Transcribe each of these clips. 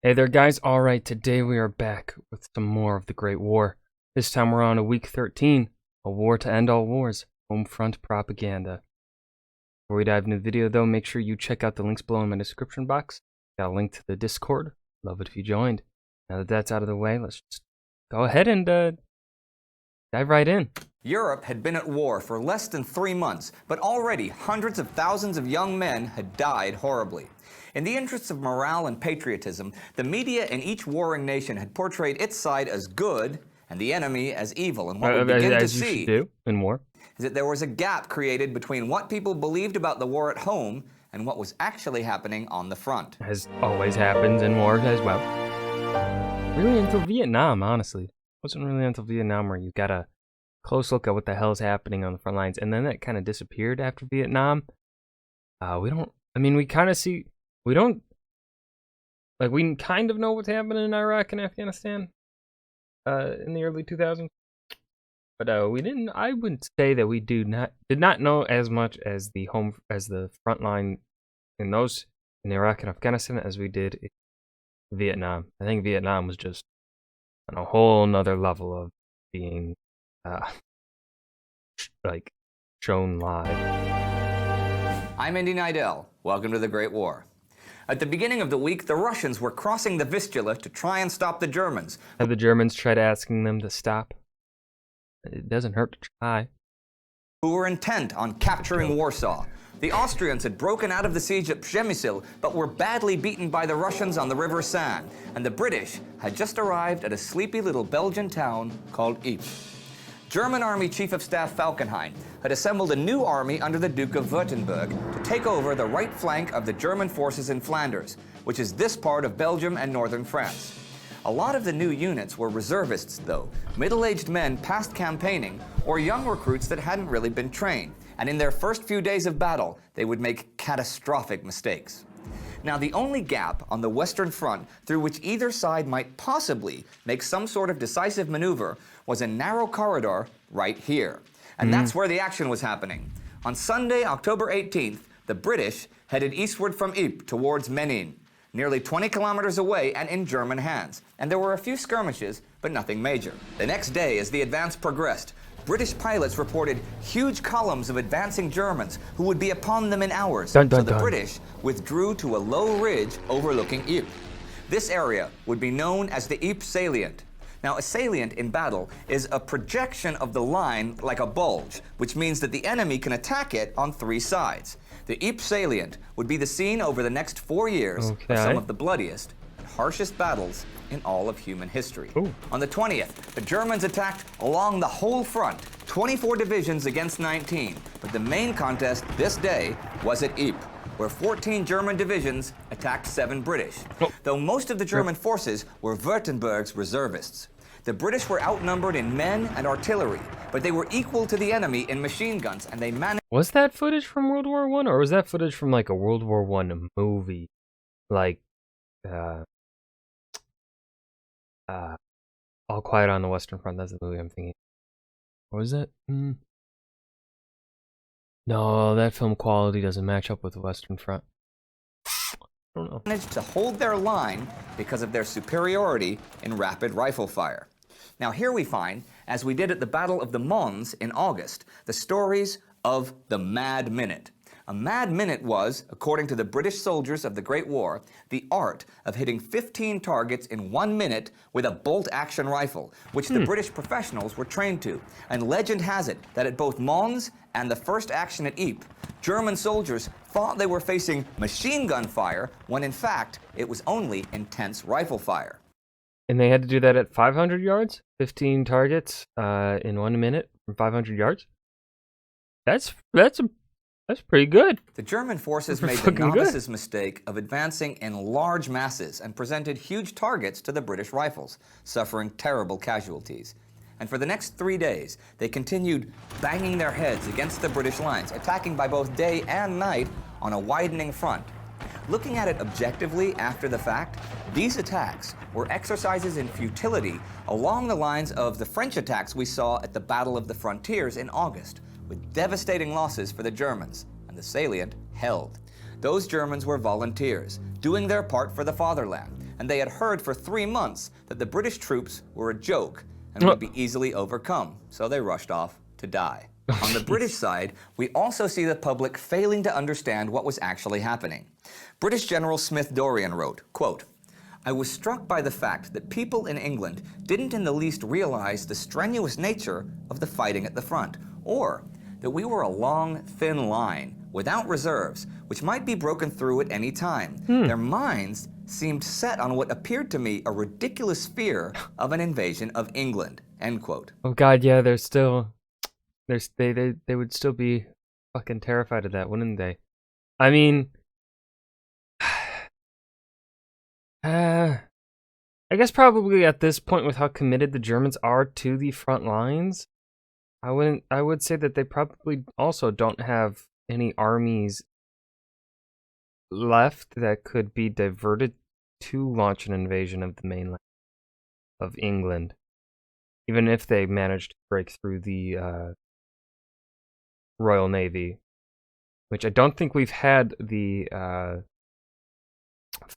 Hey there, guys. All right, today we are back with some more of the Great War. This time we're on a week 13, a war to end all wars, home front propaganda. Before we dive into the video, though, make sure you check out the links below in my description box. Got a link to the Discord. Love it if you joined. Now that that's out of the way, let's just go ahead and dive right in. Europe had been at war for less than 3 months, but already hundreds of thousands of young men had died horribly. In the interests of morale and patriotism, the media in each warring nation had portrayed its side as good and the enemy as evil. And what we begin to as you see should do in war. is that there was a gap created between what people believed about the war at home and what was actually happening on the front. As always happens in war as well. Really until Vietnam, honestly. It wasn't really until Vietnam where you got a close look at what the hell is happening on the front lines, and then that kind of disappeared after Vietnam. We kind of see, we don't, like, we kind of know what's happening in Iraq and Afghanistan in the early 2000s, but we didn't, I would say that we did not know as much as the front line in Iraq and Afghanistan as we did in Vietnam. I think Vietnam was just on a whole nother level of being like shown live. I'm Indy Neidell. Welcome to the Great War. At the beginning of the week, the Russians were crossing the Vistula to try and stop the Germans. Have the Germans tried asking them to stop? It doesn't hurt to try. Who were intent on capturing Warsaw. The Austrians had broken out of the siege at Przemysl, but were badly beaten by the Russians on the River Seine, and the British had just arrived at a sleepy little Belgian town called Ypres. German Army Chief of Staff Falkenhayn had assembled a new army under the Duke of Württemberg to take over the right flank of the German forces in Flanders, which is this part of Belgium and northern France. A lot of the new units were reservists, though, middle-aged men past campaigning, or young recruits that hadn't really been trained, and in their first few days of battle, they would make catastrophic mistakes. Now, the only gap on the Western Front through which either side might possibly make some sort of decisive maneuver was a narrow corridor right here. And that's where the action was happening. On Sunday, October 18th, the British headed eastward from Ypres towards Menin, nearly 20 kilometers away and in German hands. And there were a few skirmishes, but nothing major. The next day, as the advance progressed, British pilots reported huge columns of advancing Germans who would be upon them in hours. So the British withdrew to a low ridge overlooking Ypres. This area would be known as the Ypres salient. Now, a salient in battle is a projection of the line like a bulge, which means that the enemy can attack it on 3 sides. The Ypres salient would be the scene over the next 4 years of some of the bloodiest and harshest battles in all of human history. Ooh. On the 20th, the Germans attacked along the whole front, 24 divisions against 19. But the main contest this day was at Ypres, where 14 German divisions attacked 7 British, though most of the German forces were Württemberg's reservists. The British were outnumbered in men and artillery, but they were equal to the enemy in machine guns, and they managed... Was that footage from World War I, or was that footage from like a World War I movie? Like, All Quiet on the Western Front, that's the movie I'm thinking. What was it? No, that film quality doesn't match up with the Western Front. I don't know. Managed to hold their line because of their superiority in rapid rifle fire. Now here we find, as we did at the Battle of the Mons in August, the stories of the Mad Minute. A Mad Minute was, according to the British soldiers of the Great War, the art of hitting 15 targets in 1 minute with a bolt-action rifle, which the British professionals were trained to. And legend has it that at both Mons and the first action at Ypres, German soldiers thought they were facing machine gun fire, when in fact it was only intense rifle fire. And they had to do that at 500 yards? 15 targets in 1 minute from 500 yards? That's pretty good. The German forces made the novice's mistake of advancing in large masses and presented huge targets to the British rifles, suffering terrible casualties. And for the next 3 days, they continued banging their heads against the British lines, attacking by both day and night on a widening front. Looking at it objectively after the fact, these attacks were exercises in futility along the lines of the French attacks we saw at the Battle of the Frontiers in August, with devastating losses for the Germans, and the salient held. Those Germans were volunteers, doing their part for the fatherland. and they had heard for 3 months that the British troops were a joke and would be easily overcome, so they rushed off to die. On the British side, we also see the public failing to understand what was actually happening. British General Smith Dorrien wrote, quote, "I was struck by the fact that people in England didn't in the least realize the strenuous nature of the fighting at the front, or that we were a long, thin line without reserves, which might be broken through at any time. Their minds seemed set on what appeared to me a ridiculous fear of an invasion of England." End quote. Oh God, yeah, they would still be fucking terrified of that, wouldn't they? I mean, I guess probably at this point, with how committed the Germans are to the front lines, I would say that they probably also don't have any armies left that could be diverted to launch an invasion of the mainland of England, even if they managed to break through the Royal Navy, which I don't think we've had the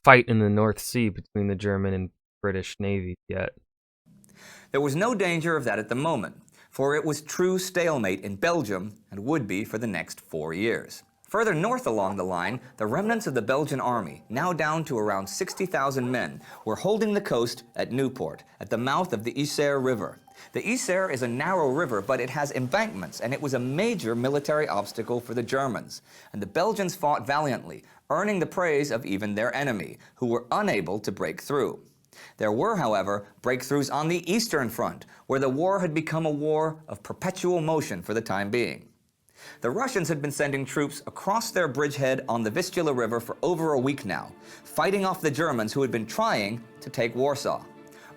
fight in the North Sea between the German and British Navy yet. There was no danger of that at the moment, for it was true stalemate in Belgium and would be for the next 4 years. Further north along the line, the remnants of the Belgian army, now down to around 60,000 men, were holding the coast at Newport, at the mouth of the Isère River. The Isère is a narrow river, but it has embankments, and it was a major military obstacle for the Germans. And the Belgians fought valiantly, earning the praise of even their enemy, who were unable to break through. There were, however, breakthroughs on the Eastern Front, where the war had become a war of perpetual motion for the time being. The Russians had been sending troops across their bridgehead on the Vistula River for over a week now, fighting off the Germans who had been trying to take Warsaw.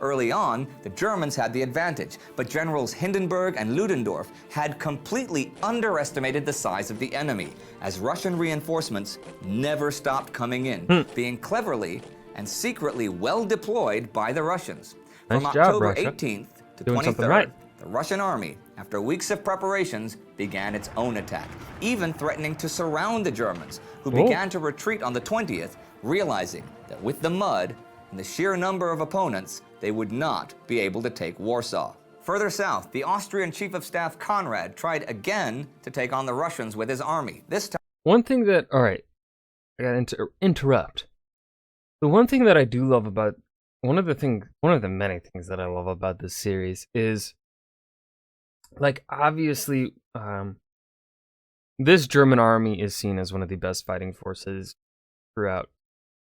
Early on, the Germans had the advantage, but Generals Hindenburg and Ludendorff had completely underestimated the size of the enemy, as Russian reinforcements never stopped coming in, being cleverly and secretly well deployed by the Russians. Nice From job, October Russia. 18th to Doing 23rd, something right. the Russian army, after weeks of preparations, began its own attack, even threatening to surround the Germans, who began to retreat on the 20th, realizing that with the mud and the sheer number of opponents, they would not be able to take Warsaw. Further south, the Austrian Chief of Staff Conrad tried again to take on the Russians with his army. This time, One thing that, all right, I gotta interrupt. The one thing that I do love about, one of the many things that I love about this series is, like, obviously, this German army is seen as one of the best fighting forces throughout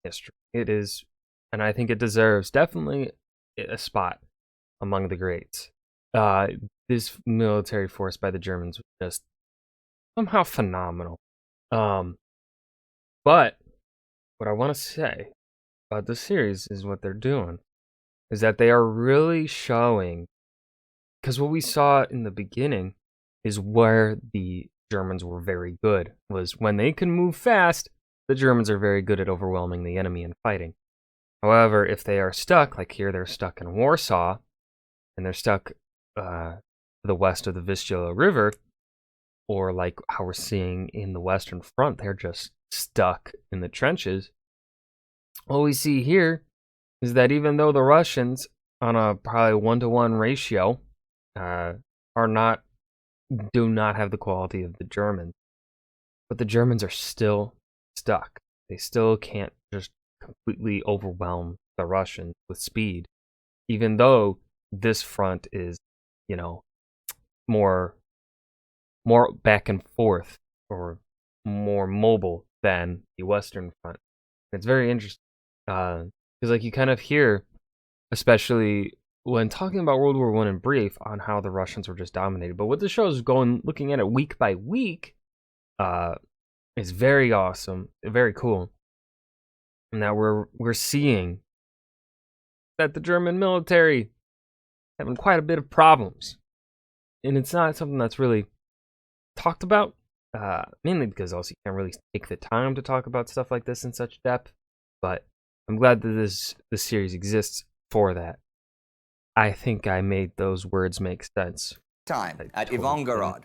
history. It is, and I think it deserves definitely a spot among the greats. This military force by the Germans was just somehow phenomenal. But what I want to say about this series is what they're doing is that they are really showing, because what we saw in the beginning is where the Germans were very good, was when they can move fast, the Germans are very good at overwhelming the enemy and fighting. However, if they are stuck, like here they're stuck in Warsaw, and they're stuck to the west of the Vistula River, or like how we're seeing in the Western Front, they're just stuck in the trenches. What we see here is that even though the Russians, on a probably 1-to-1 ratio, do not have the quality of the Germans, but the Germans are still stuck. They still can't just completely overwhelm the Russians with speed, even though this front is, more back and forth or more mobile than the Western Front. It's very interesting because, like, you kind of hear, especially when talking about World War I in brief, on how the Russians were just dominated. But what the show is looking at it week by week, is very awesome, very cool. And that we're seeing that the German military having quite a bit of problems, and it's not something that's really talked about, mainly because also you can't really take the time to talk about stuff like this in such depth. But I'm glad that this series exists for that. I think I made those words make sense. Time at Ivangorod.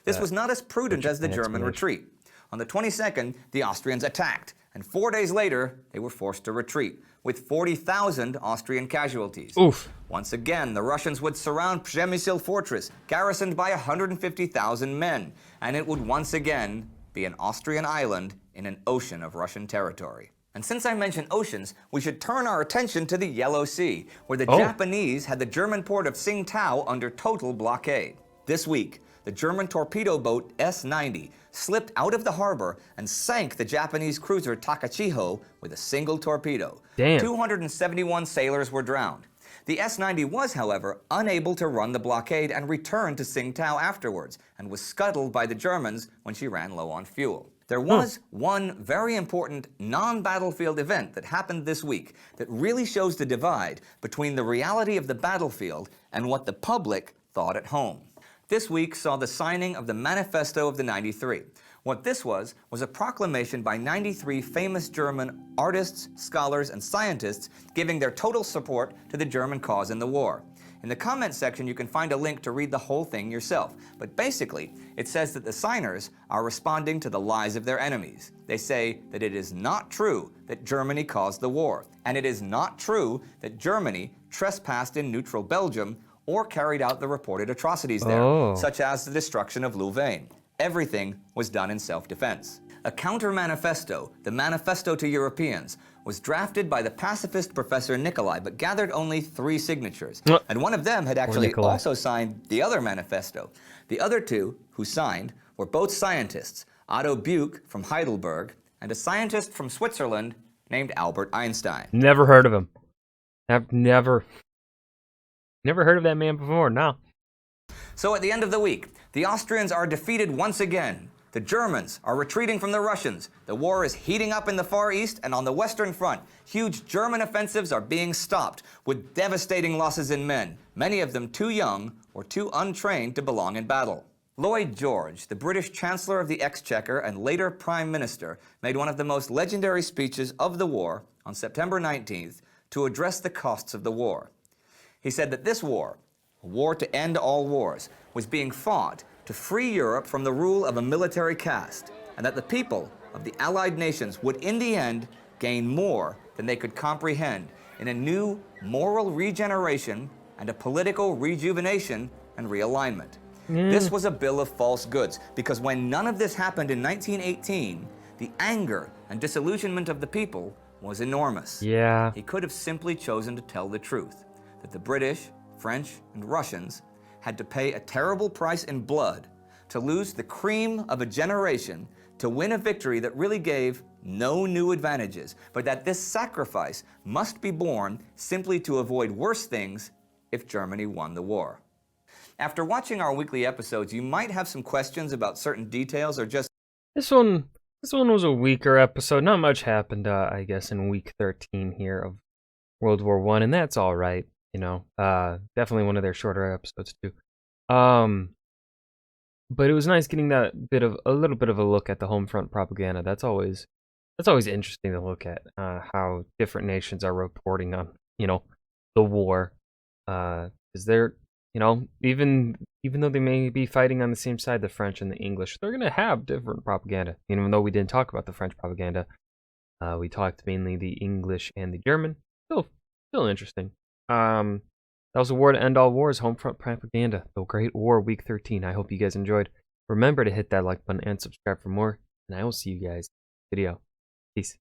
This was not as prudent as the German retreat. On the 22nd, the Austrians attacked, and 4 days later, they were forced to retreat. with 40,000 Austrian casualties. Oof. Once again, the Russians would surround Przemyśl fortress, garrisoned by 150,000 men, and it would once again be an Austrian island in an ocean of Russian territory. And since I mentioned oceans, we should turn our attention to the Yellow Sea, where the Japanese had the German port of Tsingtao under total blockade. This week, the German torpedo boat S-90 slipped out of the harbor and sank the Japanese cruiser Takachiho with a single torpedo. Damn. 271 sailors were drowned. The S-90 was, however, unable to run the blockade and returned to Tsingtao afterwards, and was scuttled by the Germans when she ran low on fuel. There was one very important non-battlefield event that happened this week that really shows the divide between the reality of the battlefield and what the public thought at home. This week saw the signing of the Manifesto of the 93. What this was a proclamation by 93 famous German artists, scholars, and scientists giving their total support to the German cause in the war. In the comments section, you can find a link to read the whole thing yourself. But basically, it says that the signers are responding to the lies of their enemies. They say that it is not true that Germany caused the war, and it is not true that Germany trespassed in neutral Belgium or carried out the reported atrocities there, such as the destruction of Louvain. Everything was done in self-defense. A counter-manifesto, the Manifesto to Europeans, was drafted by the pacifist Professor Nicolai, but gathered only 3 signatures. And one of them had actually also signed the other manifesto. The other 2 who signed were both scientists, Otto Buch from Heidelberg and a scientist from Switzerland named Albert Einstein. Never heard of him. I've never heard of that man before, no. So at the end of the week, the Austrians are defeated once again. The Germans are retreating from the Russians. The war is heating up in the Far East, and on the Western Front, huge German offensives are being stopped with devastating losses in men, many of them too young or too untrained to belong in battle. Lloyd George, the British Chancellor of the Exchequer and later Prime Minister, made one of the most legendary speeches of the war on September 19th to address the costs of the war. He said that this war, a war to end all wars, was being fought to free Europe from the rule of a military caste, and that the people of the Allied nations would in the end gain more than they could comprehend in a new moral regeneration and a political rejuvenation and realignment. This was a bill of false goods, because when none of this happened in 1918, the anger and disillusionment of the people was enormous. Yeah. He could have simply chosen to tell the truth, that the British, French, and Russians had to pay a terrible price in blood to lose the cream of a generation to win a victory that really gave no new advantages, but that this sacrifice must be borne simply to avoid worse things if Germany won the war. After watching our weekly episodes, you might have some questions about certain details or just... This one was a weaker episode. Not much happened, I guess, in week 13 here of World War I, and that's all right. You know, definitely one of their shorter episodes too. But it was nice getting a little bit of a look at the home front propaganda. That's always interesting to look at, how different nations are reporting on, you know, the war. Because they're, you know, even though they may be fighting on the same side, the French and the English, they're gonna have different propaganda. Even though we didn't talk about the French propaganda, we talked mainly the English and the German. Still interesting. That was a war to end all wars, home front propaganda, the Great War, week 13. I hope you guys enjoyed. Remember to hit that like button and subscribe for more, and I will see you guys in the video. Peace.